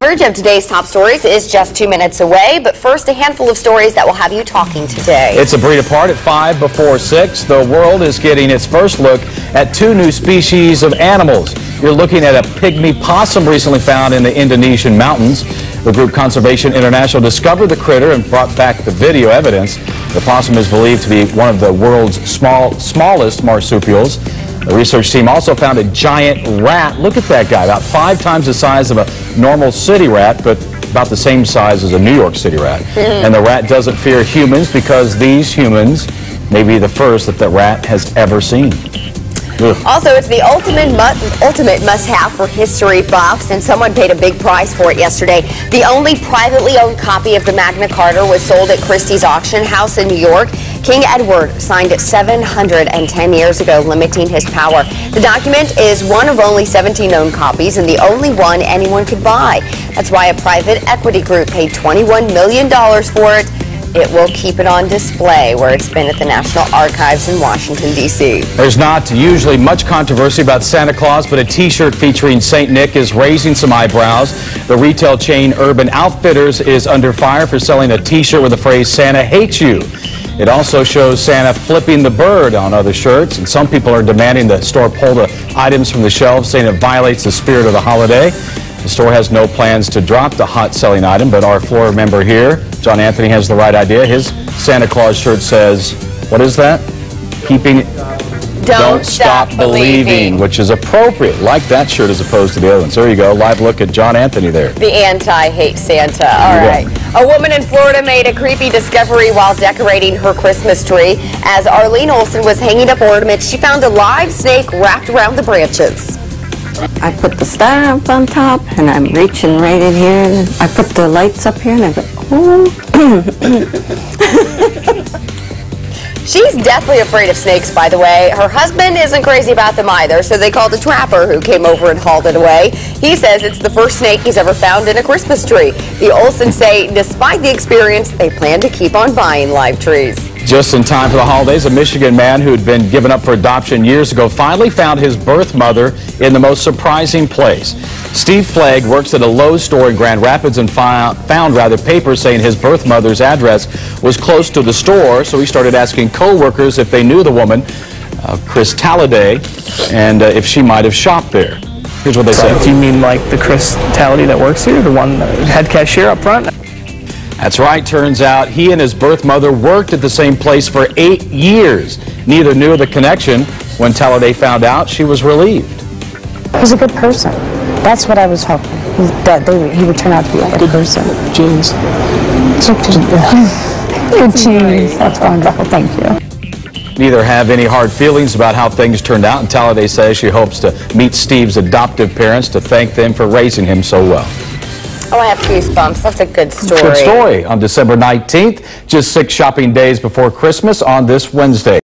Coverage of today's top stories is just 2 minutes away, but first a handful of stories that will have you talking today. It's a breed apart at 5 before 6. The world is getting its first look at 2 new species of animals. You're looking at a pygmy possum recently found in the Indonesian mountains. The group Conservation International discovered the critter and brought back the video evidence. The possum is believed to be one of the world's smallest marsupials. The research team also found a giant rat. Look at that guy, about 5 times the size of a normal city rat, but about the same size as a New York City rat. And the rat doesn't fear humans because these humans may be the first that the rat has ever seen. Ugh. Also, it's the ultimate must-have for history buffs, and someone paid a big price for it yesterday. The only privately owned copy of the Magna Carta was sold at Christie's auction house in New York. King Edward signed it 710 years ago, limiting his power. The document is one of only 17 known copies and the only one anyone could buy. That's why a private equity group paid $21 million for it. It will keep it on display where it's been at the National Archives in Washington, D.C. There's not usually much controversy about Santa Claus, but a T-shirt featuring St. Nick is raising some eyebrows. The retail chain Urban Outfitters is under fire for selling a T-shirt with the phrase "Santa hates you." It also shows Santa flipping the bird on other shirts, and some people are demanding the store pull the items from the shelves, saying it violates the spirit of the holiday. The store has no plans to drop the hot-selling item, but our floor member here, John Anthony, has the right idea. His Santa Claus shirt says, what is that? Don't stop believing, which is appropriate, like that shirt as opposed to the other ones. There you go, live look at John Anthony there. The anti-hate Santa, all right. A woman in Florida made a creepy discovery while decorating her Christmas tree. As Arlene Olson was hanging up ornaments, she found a live snake wrapped around the branches. I put the star up on top, and I'm reaching right in here, and I put the lights up here, and I go, oh. She's deathly afraid of snakes, by the way. Her husband isn't crazy about them either, so they called a trapper who came over and hauled it away. He says it's the first snake he's ever found in a Christmas tree. The Olsons say despite the experience, they plan to keep on buying live trees. Just in time for the holidays, a Michigan man who had been given up for adoption years ago finally found his birth mother in the most surprising place. Steve Flagg works at a Lowe's store in Grand Rapids and found papers saying his birth mother's address was close to the store, so he started asking co-workers if they knew the woman, Chris Talladay, and if she might have shopped there. Here's what they said. Do you mean like the Chris Talladay that works here, the one head cashier up front? That's right. Turns out he and his birth mother worked at the same place for 8 years. Neither knew of the connection. When Talladay found out, she was relieved. He's a good person. That's what I was hoping, that he would turn out to be a good person. Genes. Good genes. That's wonderful. Thank you. Neither have any hard feelings about how things turned out, and Talladay says she hopes to meet Steve's adoptive parents to thank them for raising him so well. Oh, I have goosebumps. That's a good story. Good story. On December 19th, just 6 shopping days before Christmas on this Wednesday.